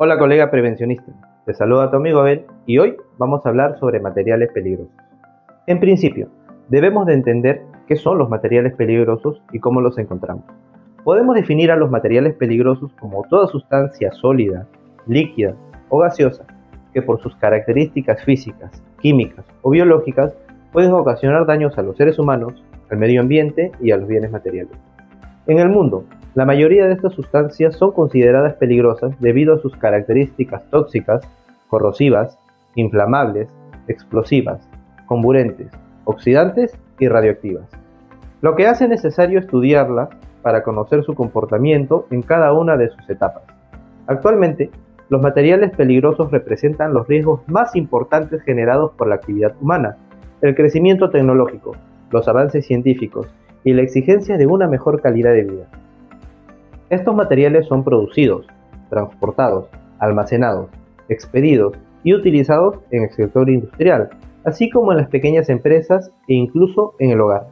Hola colega prevencionista, te saluda tu amigo Abel y hoy vamos a hablar sobre materiales peligrosos. En principio, debemos de entender qué son los materiales peligrosos y cómo los encontramos. Podemos definir a los materiales peligrosos como toda sustancia sólida, líquida o gaseosa que por sus características físicas, químicas o biológicas pueden ocasionar daños a los seres humanos, al medio ambiente y a los bienes materiales. En el mundo, la mayoría de estas sustancias son consideradas peligrosas debido a sus características tóxicas, corrosivas, inflamables, explosivas, comburentes, oxidantes y radioactivas, lo que hace necesario estudiarlas para conocer su comportamiento en cada una de sus etapas. Actualmente, los materiales peligrosos representan los riesgos más importantes generados por la actividad humana, el crecimiento tecnológico, los avances científicos y la exigencia de una mejor calidad de vida. Estos materiales son producidos, transportados, almacenados, expedidos y utilizados en el sector industrial, así como en las pequeñas empresas e incluso en el hogar.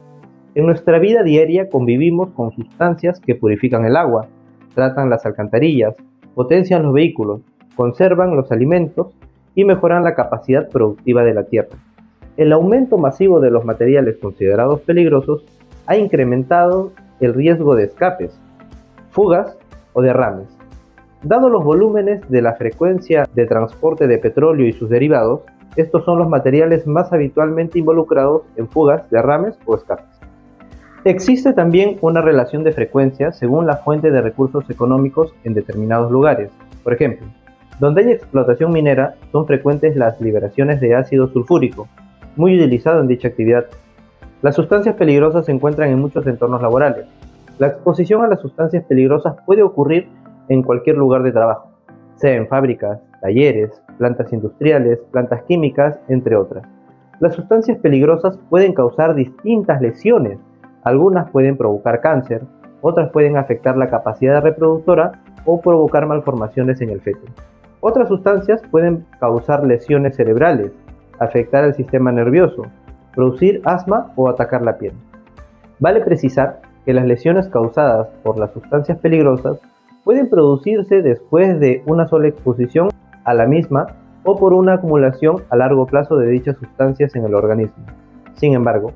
En nuestra vida diaria convivimos con sustancias que purifican el agua, tratan las alcantarillas, potencian los vehículos, conservan los alimentos y mejoran la capacidad productiva de la tierra. El aumento masivo de los materiales considerados peligrosos ha incrementado el riesgo de escapes, fugas o derrames. Dado los volúmenes de la frecuencia de transporte de petróleo y sus derivados, estos son los materiales más habitualmente involucrados en fugas, derrames o escapes. Existe también una relación de frecuencia según la fuente de recursos económicos en determinados lugares. Por ejemplo, donde hay explotación minera, son frecuentes las liberaciones de ácido sulfúrico, muy utilizado en dicha actividad. Las sustancias peligrosas se encuentran en muchos entornos laborales. La exposición a las sustancias peligrosas puede ocurrir en cualquier lugar de trabajo, sea en fábricas, talleres, plantas industriales, plantas químicas, entre otras. Las sustancias peligrosas pueden causar distintas lesiones. Algunas pueden provocar cáncer, otras pueden afectar la capacidad reproductora o provocar malformaciones en el feto. Otras sustancias pueden causar lesiones cerebrales, afectar el sistema nervioso, producir asma o atacar la piel. Vale precisar que las lesiones causadas por las sustancias peligrosas pueden producirse después de una sola exposición a la misma o por una acumulación a largo plazo de dichas sustancias en el organismo. Sin embargo,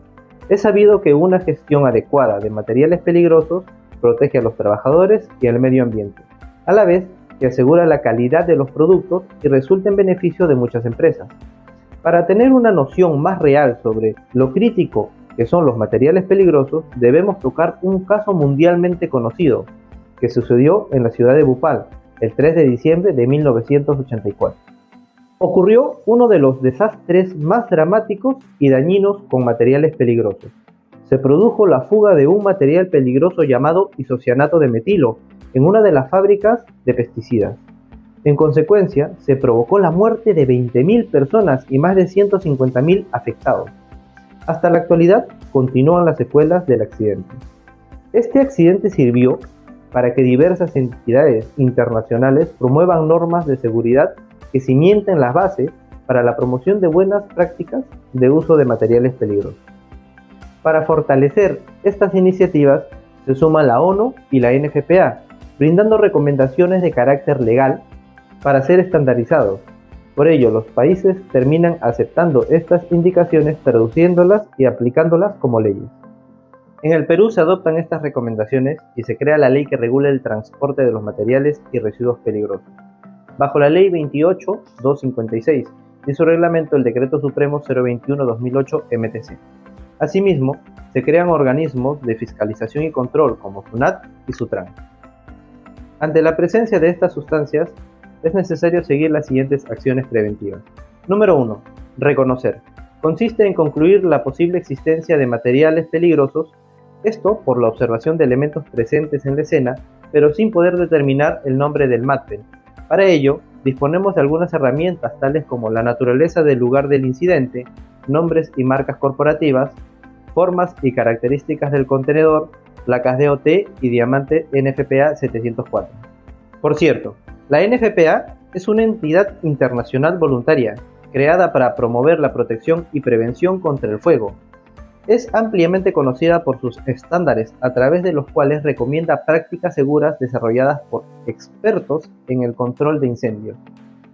es sabido que una gestión adecuada de materiales peligrosos protege a los trabajadores y al medio ambiente, a la vez que asegura la calidad de los productos y resulta en beneficio de muchas empresas. Para tener una noción más real sobre lo crítico que son los materiales peligrosos, debemos tocar un caso mundialmente conocido que sucedió en la ciudad de Bhopal el 3 de diciembre de 1984. Ocurrió uno de los desastres más dramáticos y dañinos con materiales peligrosos. Se produjo la fuga de un material peligroso llamado isocianato de metilo en una de las fábricas de pesticidas. En consecuencia, se provocó la muerte de 20.000 personas y más de 150.000 afectados. Hasta la actualidad, continúan las secuelas del accidente. Este accidente sirvió para que diversas entidades internacionales promuevan normas de seguridad que cimienten las bases para la promoción de buenas prácticas de uso de materiales peligrosos. Para fortalecer estas iniciativas se suman la ONU y la NFPA, brindando recomendaciones de carácter legal para ser estandarizados. Por ello, los países terminan aceptando estas indicaciones, traduciéndolas y aplicándolas como leyes. En el Perú se adoptan estas recomendaciones y se crea la ley que regula el transporte de los materiales y residuos peligrosos, bajo la Ley 28.256 y su reglamento el Decreto Supremo 021-2008 MTC. Asimismo, se crean organismos de fiscalización y control como SUNAT y SUTRAN. Ante la presencia de estas sustancias, es necesario seguir las siguientes acciones preventivas. Número 1. Reconocer. Consiste en concluir la posible existencia de materiales peligrosos, esto por la observación de elementos presentes en la escena, pero sin poder determinar el nombre del MATPEL. Para ello, disponemos de algunas herramientas tales como la naturaleza del lugar del incidente, nombres y marcas corporativas, formas y características del contenedor, placas DOT y diamante NFPA 704. Por cierto, la NFPA es una entidad internacional voluntaria, creada para promover la protección y prevención contra el fuego. Es ampliamente conocida por sus estándares a través de los cuales recomienda prácticas seguras desarrolladas por expertos en el control de incendios.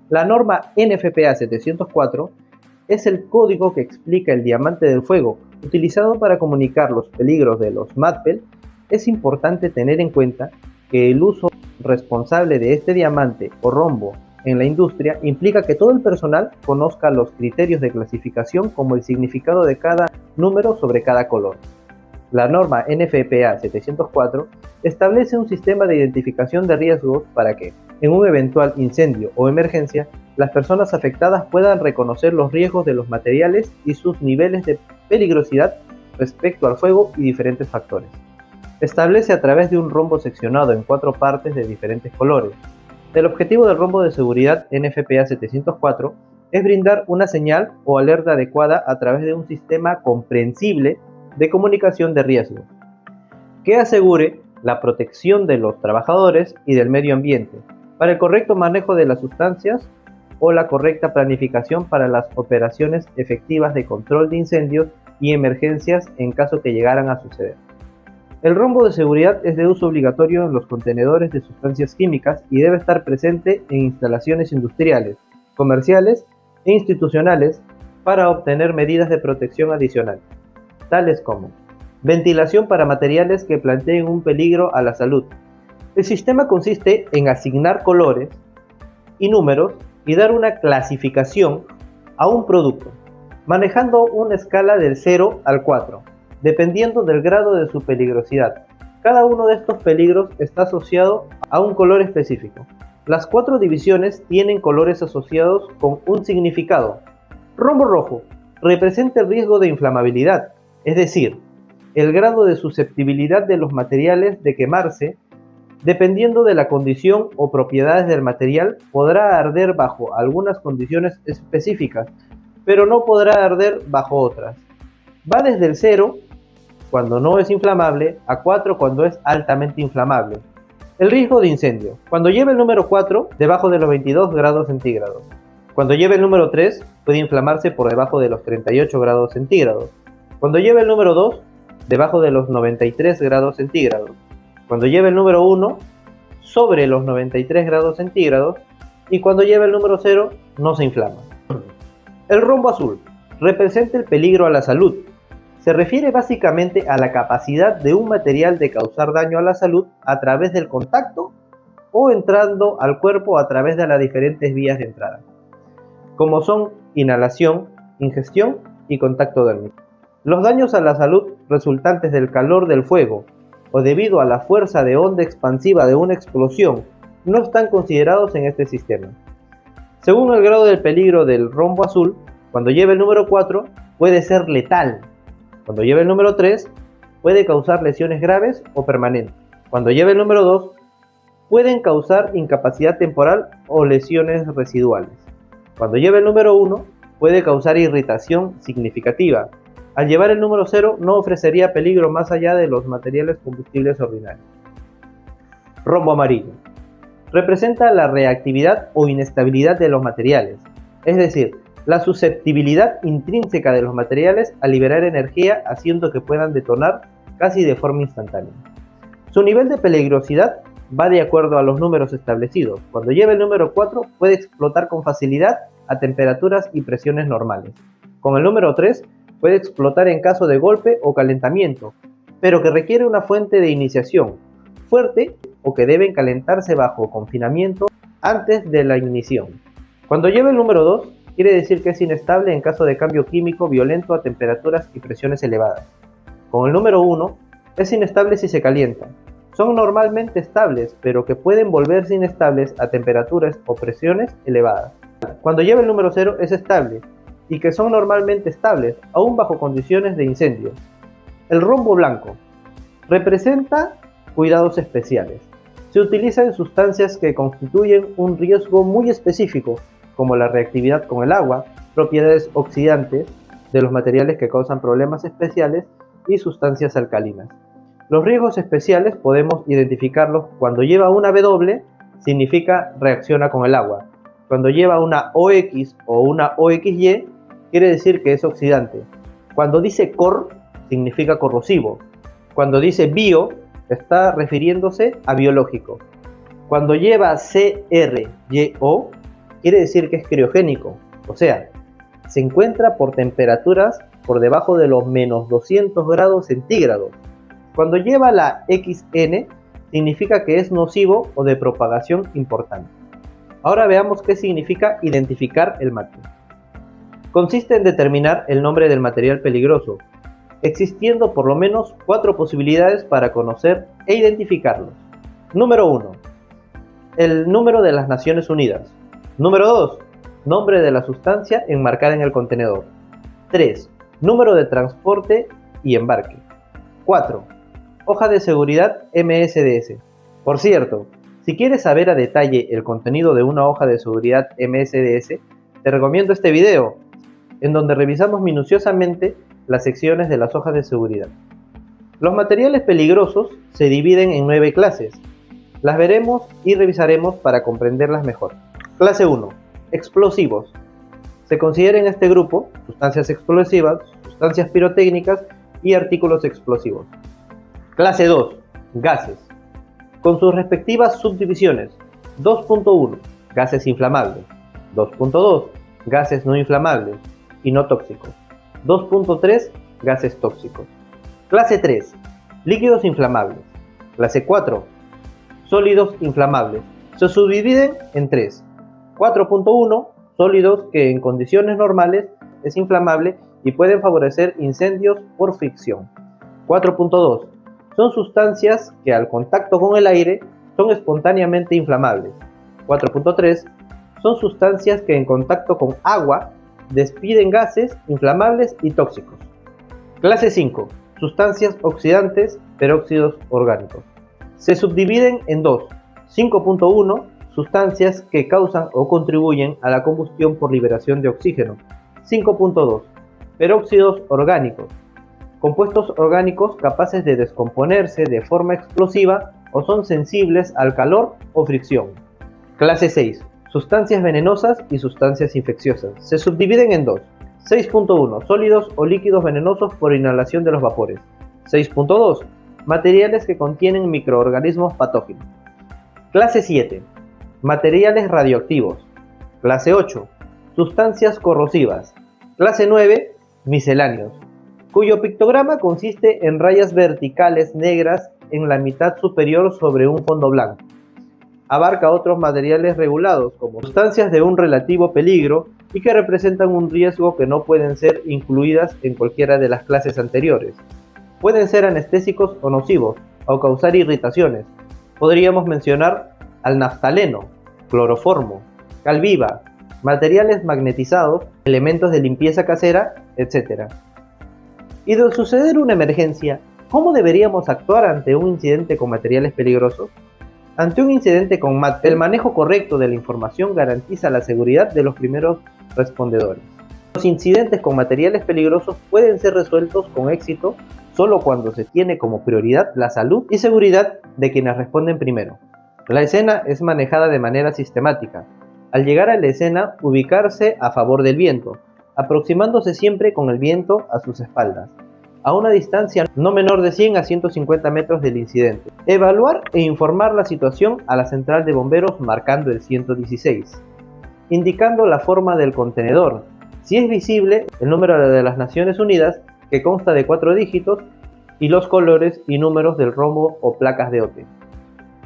La norma NFPA 704 es el código que explica el diamante del fuego, utilizado para comunicar los peligros de los MATPEL. Es importante tener en cuenta que el uso responsable de este diamante o rombo en la industria implica que todo el personal conozca los criterios de clasificación como el significado de cada número sobre cada color. La norma NFPA 704 establece un sistema de identificación de riesgos para que, en un eventual incendio o emergencia, las personas afectadas puedan reconocer los riesgos de los materiales y sus niveles de peligrosidad respecto al fuego y diferentes factores. Establece a través de un rombo seccionado en 4 partes de diferentes colores. El objetivo del rombo de seguridad NFPA 704 es brindar una señal o alerta adecuada a través de un sistema comprensible de comunicación de riesgos, que asegure la protección de los trabajadores y del medio ambiente, para el correcto manejo de las sustancias o la correcta planificación para las operaciones efectivas de control de incendios y emergencias en caso que llegaran a suceder. El rombo de seguridad es de uso obligatorio en los contenedores de sustancias químicas y debe estar presente en instalaciones industriales, comerciales e institucionales para obtener medidas de protección adicionales, tales como ventilación para materiales que planteen un peligro a la salud. El sistema consiste en asignar colores y números y dar una clasificación a un producto, manejando una escala del 0 al 4. Dependiendo del grado de su peligrosidad. Cada uno de estos peligros está asociado a un color específico. Las 4 divisiones tienen colores asociados con un significado. Rombo rojo representa el riesgo de inflamabilidad, es decir, el grado de susceptibilidad de los materiales de quemarse. Dependiendo de la condición o propiedades del material, podrá arder bajo algunas condiciones específicas, pero no podrá arder bajo otras. Va desde el 0, cuando no es inflamable, a 4 cuando es altamente inflamable. El riesgo de incendio. Cuando lleva el número 4, debajo de los 22 grados centígrados. Cuando lleva el número 3, puede inflamarse por debajo de los 38 grados centígrados. Cuando lleva el número 2, debajo de los 93 grados centígrados. Cuando lleva el número 1, sobre los 93 grados centígrados. Y cuando lleva el número 0, no se inflama. El rombo azul representa el peligro a la salud. Se refiere básicamente a la capacidad de un material de causar daño a la salud a través del contacto o entrando al cuerpo a través de las diferentes vías de entrada, como son inhalación, ingestión y contacto térmico. Los daños a la salud resultantes del calor del fuego o debido a la fuerza de onda expansiva de una explosión no están considerados en este sistema. Según el grado del peligro del rombo azul, cuando lleva el número 4 puede ser letal. Cuando lleva el número 3 puede causar lesiones graves o permanentes. Cuando lleva el número 2 pueden causar incapacidad temporal o lesiones residuales. Cuando lleva el número 1 puede causar irritación significativa. Al llevar el número 0 no ofrecería peligro más allá de los materiales combustibles ordinarios. Rombo amarillo. Representa la reactividad o inestabilidad de los materiales, es decir, la susceptibilidad intrínseca de los materiales a liberar energía haciendo que puedan detonar casi de forma instantánea. Su nivel de peligrosidad va de acuerdo a los números establecidos. Cuando lleva el número 4 puede explotar con facilidad a temperaturas y presiones normales. Con el número 3 puede explotar en caso de golpe o calentamiento, pero que requiere una fuente de iniciación fuerte o que deben calentarse bajo confinamiento antes de la ignición. Cuando lleva el número 2 quiere decir que es inestable en caso de cambio químico violento a temperaturas y presiones elevadas. Con el número 1 es inestable si se calienta. Son normalmente estables, pero que pueden volverse inestables a temperaturas o presiones elevadas. Cuando lleva el número 0 es estable y que son normalmente estables, aún bajo condiciones de incendio. El rombo blanco representa cuidados especiales. Se utiliza en sustancias que constituyen un riesgo muy específico, como la reactividad con el agua, propiedades oxidantes de los materiales que causan problemas especiales y sustancias alcalinas. Los riesgos especiales podemos identificarlos cuando lleva una W, significa reacciona con el agua. Cuando lleva una OX o una OXY, quiere decir que es oxidante. Cuando dice COR, significa corrosivo. Cuando dice bio, está refiriéndose a biológico. Cuando lleva CRYO, quiere decir que es criogénico, o sea, se encuentra por temperaturas por debajo de los menos 200 grados centígrados. Cuando lleva la XN, significa que es nocivo o de propagación importante. Ahora veamos qué significa identificar el mate. Consiste en determinar el nombre del material peligroso, existiendo por lo menos 4 posibilidades para conocer e identificarlos. Número 1. El número de las Naciones Unidas. Número 2. Nombre de la sustancia enmarcada en el contenedor. 3. Número de transporte y embarque. 4. Hoja de seguridad MSDS. Por cierto, si quieres saber a detalle el contenido de una hoja de seguridad MSDS, te recomiendo este video, en donde revisamos minuciosamente las secciones de las hojas de seguridad. Los materiales peligrosos se dividen en 9 clases. Las veremos y revisaremos para comprenderlas mejor. Clase 1. Explosivos. Se considera en este grupo sustancias explosivas, sustancias pirotécnicas y artículos explosivos. Clase 2. Gases. Con sus respectivas subdivisiones. 2.1. Gases inflamables. 2.2. Gases no inflamables y no tóxicos. 2.3. Gases tóxicos. Clase 3. Líquidos inflamables. Clase 4. Sólidos inflamables. Se subdividen en 3. 4.1. Sólidos que en condiciones normales es inflamable y pueden favorecer incendios por fricción. 4.2. Son sustancias que al contacto con el aire son espontáneamente inflamables. 4.3. Son sustancias que en contacto con agua despiden gases inflamables y tóxicos. Clase 5. Sustancias oxidantes, peróxidos orgánicos. Se subdividen en 2. 5.1. Sustancias que causan o contribuyen a la combustión por liberación de oxígeno. 5.2. Peróxidos orgánicos. Compuestos orgánicos capaces de descomponerse de forma explosiva o son sensibles al calor o fricción. Clase 6. Sustancias venenosas y sustancias infecciosas. Se subdividen en 2. 6.1. Sólidos o líquidos venenosos por inhalación de los vapores. 6.2. Materiales que contienen microorganismos patógenos. Clase 7. Materiales radioactivos. Clase 8. Sustancias corrosivas. Clase 9. Misceláneos, cuyo pictograma consiste en rayas verticales negras en la mitad superior sobre un fondo blanco. Abarca otros materiales regulados como sustancias de un relativo peligro y que representan un riesgo que no pueden ser incluidas en cualquiera de las clases anteriores. Pueden ser anestésicos o nocivos o causar irritaciones. Podríamos mencionar al naftaleno, cloroformo, cal viva, materiales magnetizados, elementos de limpieza casera, etc. Y de suceder una emergencia, ¿cómo deberíamos actuar ante un incidente con materiales peligrosos? Ante un incidente con MAT, el manejo correcto de la información garantiza la seguridad de los primeros respondedores. Los incidentes con materiales peligrosos pueden ser resueltos con éxito solo cuando se tiene como prioridad la salud y seguridad de quienes responden primero. La escena es manejada de manera sistemática. Al llegar a la escena, ubicarse a favor del viento, aproximándose siempre con el viento a sus espaldas, a una distancia no menor de 100 a 150 metros del incidente. Evaluar e informar la situación a la central de bomberos marcando el 116, indicando la forma del contenedor, si es visible el número de las Naciones Unidas, que consta de 4 dígitos, y los colores y números del rombo o placas de OTE.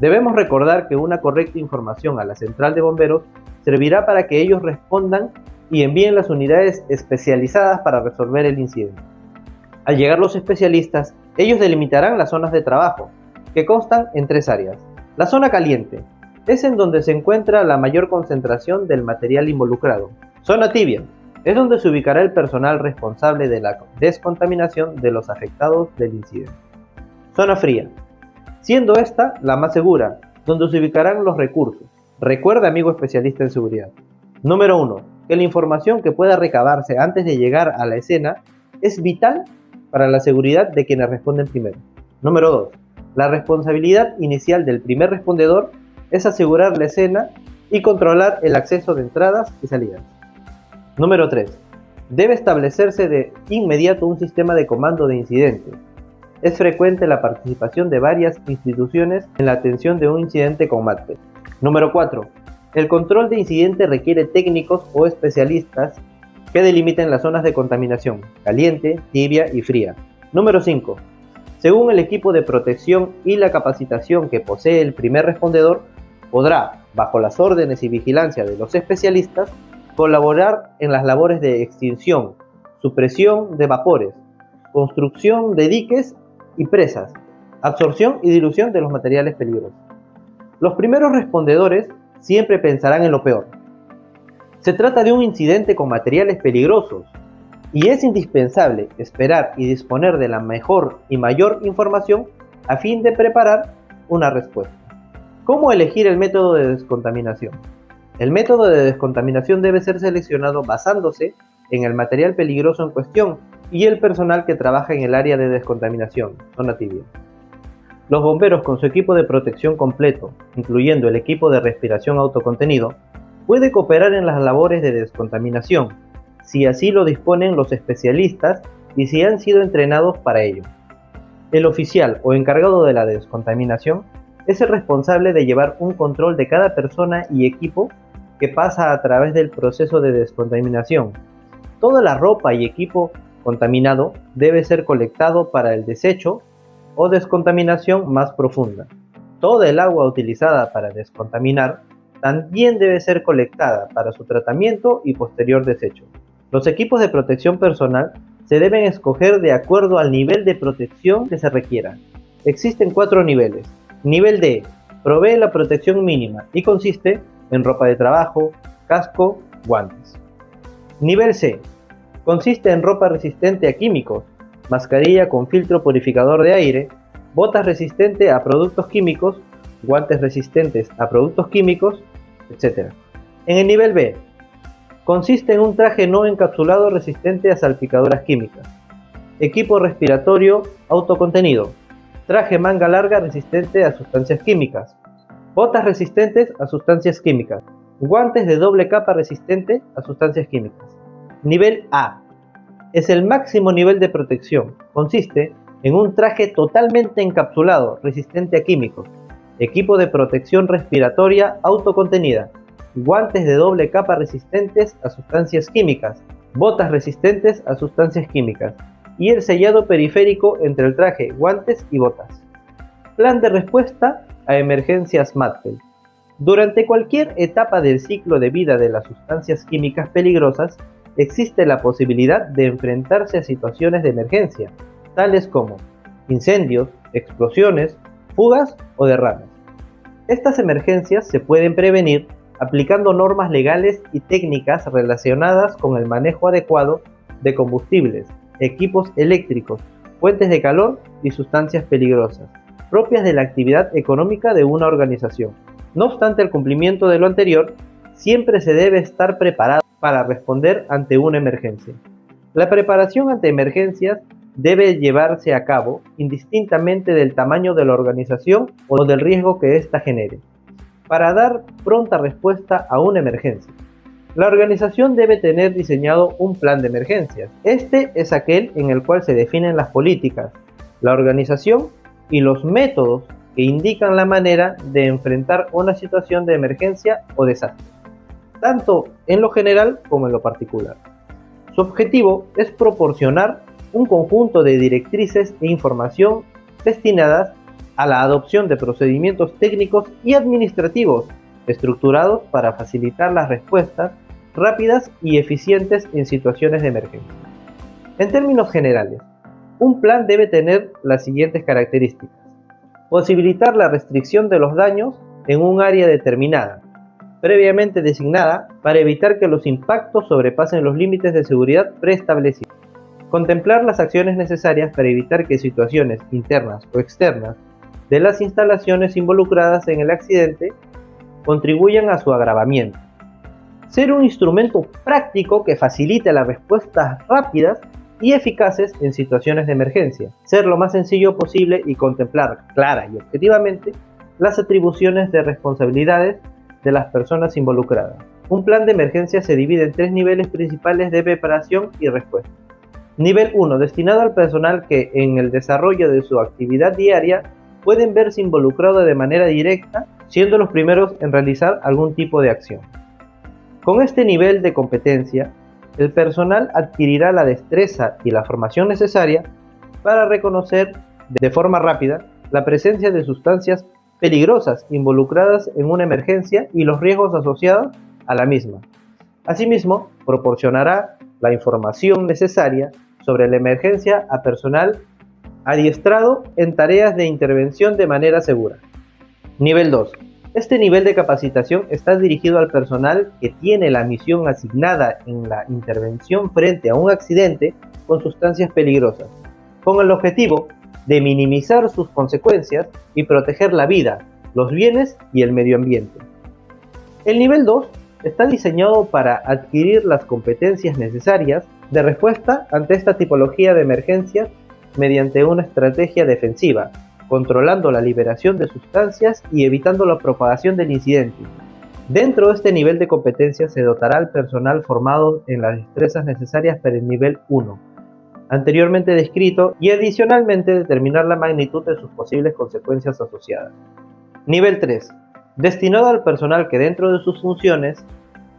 Debemos recordar que una correcta información a la central de bomberos servirá para que ellos respondan y envíen las unidades especializadas para resolver el incidente. Al llegar los especialistas, ellos delimitarán las zonas de trabajo, que constan en 3 áreas. La zona caliente es en donde se encuentra la mayor concentración del material involucrado. Zona tibia es donde se ubicará el personal responsable de la descontaminación de los afectados del incidente. Zona fría, siendo esta la más segura, donde se ubicarán los recursos. Recuerda, amigo especialista en seguridad. Número 1. Que la información que pueda recabarse antes de llegar a la escena es vital para la seguridad de quienes responden primero. Número 2. La responsabilidad inicial del primer respondedor es asegurar la escena y controlar el acceso de entradas y salidas. Número 3. Debe establecerse de inmediato un sistema de comando de incidentes. Es frecuente la participación de varias instituciones en la atención de un incidente con MATPEL. Número 4. El control de incidente requiere técnicos o especialistas que delimiten las zonas de contaminación, caliente, tibia y fría. Número 5. Según el equipo de protección y la capacitación que posee el primer respondedor, podrá, bajo las órdenes y vigilancia de los especialistas, colaborar en las labores de extinción, supresión de vapores, construcción de diques y presas, absorción y dilución de los materiales peligrosos. Los primeros respondedores siempre pensarán en lo peor. Se trata de un incidente con materiales peligrosos y es indispensable esperar y disponer de la mejor y mayor información a fin de preparar una respuesta. ¿Cómo elegir el método de descontaminación? El método de descontaminación debe ser seleccionado basándose en el material peligroso en cuestión y el personal que trabaja en el área de descontaminación, zona tibia. Los bomberos con su equipo de protección completo, incluyendo el equipo de respiración autocontenido, puede cooperar en las labores de descontaminación, si así lo disponen los especialistas y si han sido entrenados para ello. El oficial o encargado de la descontaminación es el responsable de llevar un control de cada persona y equipo que pasa a través del proceso de descontaminación. Toda la ropa y equipo contaminado debe ser colectado para el desecho o descontaminación más profunda. Toda el agua utilizada para descontaminar también debe ser colectada para su tratamiento y posterior desecho. Los equipos de protección personal se deben escoger de acuerdo al nivel de protección que se requiera. Existen 4 niveles. Nivel D. Provee la protección mínima y consiste en ropa de trabajo, casco, guantes. Nivel C. Consiste en ropa resistente a químicos, mascarilla con filtro purificador de aire, botas resistentes a productos químicos, guantes resistentes a productos químicos, etc. En el nivel B, consiste en un traje no encapsulado resistente a salpicaduras químicas, equipo respiratorio autocontenido, traje manga larga resistente a sustancias químicas, botas resistentes a sustancias químicas, guantes de doble capa resistente a sustancias químicas. Nivel A es el máximo nivel de protección. Consiste en un traje totalmente encapsulado resistente a químicos, equipo de protección respiratoria autocontenida, guantes de doble capa resistentes a sustancias químicas, botas resistentes a sustancias químicas y el sellado periférico entre el traje, guantes y botas. Plan de respuesta a emergencias MATPEL. Durante cualquier etapa del ciclo de vida de las sustancias químicas peligrosas, existe la posibilidad de enfrentarse a situaciones de emergencia, tales como incendios, explosiones, fugas o derrames. Estas emergencias se pueden prevenir aplicando normas legales y técnicas relacionadas con el manejo adecuado de combustibles, equipos eléctricos, fuentes de calor y sustancias peligrosas, propias de la actividad económica de una organización. No obstante el cumplimiento de lo anterior, siempre se debe estar preparado para responder ante una emergencia. La preparación ante emergencias debe llevarse a cabo indistintamente del tamaño de la organización o del riesgo que ésta genere, para dar pronta respuesta a una emergencia. La organización debe tener diseñado un plan de emergencias. Este es aquel en el cual se definen las políticas, la organización y los métodos que indican la manera de enfrentar una situación de emergencia o desastre, tanto en lo general como en lo particular. Su objetivo es proporcionar un conjunto de directrices e información destinadas a la adopción de procedimientos técnicos y administrativos estructurados para facilitar las respuestas rápidas y eficientes en situaciones de emergencia. En términos generales, un plan debe tener las siguientes características: posibilitar la restricción de los daños en un área determinada, previamente designada, para evitar que los impactos sobrepasen los límites de seguridad preestablecidos. Contemplar las acciones necesarias para evitar que situaciones internas o externas de las instalaciones involucradas en el accidente contribuyan a su agravamiento. Ser un instrumento práctico que facilite las respuestas rápidas y eficaces en situaciones de emergencia. Ser lo más sencillo posible y contemplar clara y objetivamente las atribuciones de responsabilidades de las personas involucradas. Un plan de emergencia se divide en 3 niveles principales de preparación y respuesta. Nivel 1, destinado al personal que en el desarrollo de su actividad diaria pueden verse involucrados de manera directa, siendo los primeros en realizar algún tipo de acción. Con este nivel de competencia, el personal adquirirá la destreza y la formación necesaria para reconocer de forma rápida la presencia de sustancias peligrosas involucradas en una emergencia y los riesgos asociados a la misma. Asimismo, proporcionará la información necesaria sobre la emergencia a personal adiestrado en tareas de intervención de manera segura. Nivel 2. Este nivel de capacitación está dirigido al personal que tiene la misión asignada en la intervención frente a un accidente con sustancias peligrosas, con el objetivo de minimizar sus consecuencias y proteger la vida, los bienes y el medio ambiente. El nivel 2 está diseñado para adquirir las competencias necesarias de respuesta ante esta tipología de emergencias mediante una estrategia defensiva, controlando la liberación de sustancias y evitando la propagación del incidente. Dentro de este nivel de competencia se dotará al personal formado en las destrezas necesarias para el nivel 1, anteriormente descrito, y adicionalmente determinar la magnitud de sus posibles consecuencias asociadas. Nivel 3. Destinado al personal que dentro de sus funciones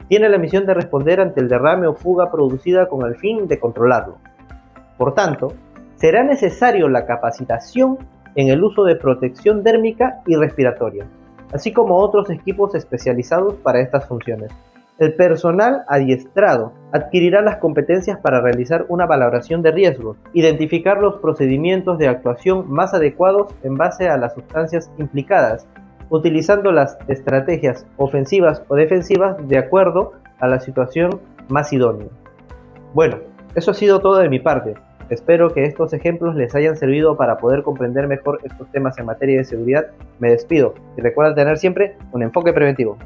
tiene la misión de responder ante el derrame o fuga producida con el fin de controlarlo. Por tanto, será necesario la capacitación en el uso de protección térmica y respiratoria, así como otros equipos especializados para estas funciones. El personal adiestrado adquirirá las competencias para realizar una valoración de riesgos, identificar los procedimientos de actuación más adecuados en base a las sustancias implicadas, utilizando las estrategias ofensivas o defensivas de acuerdo a la situación más idónea. Bueno, eso ha sido todo de mi parte. Espero que estos ejemplos les hayan servido para poder comprender mejor estos temas en materia de seguridad. Me despido y recuerda tener siempre un enfoque preventivo.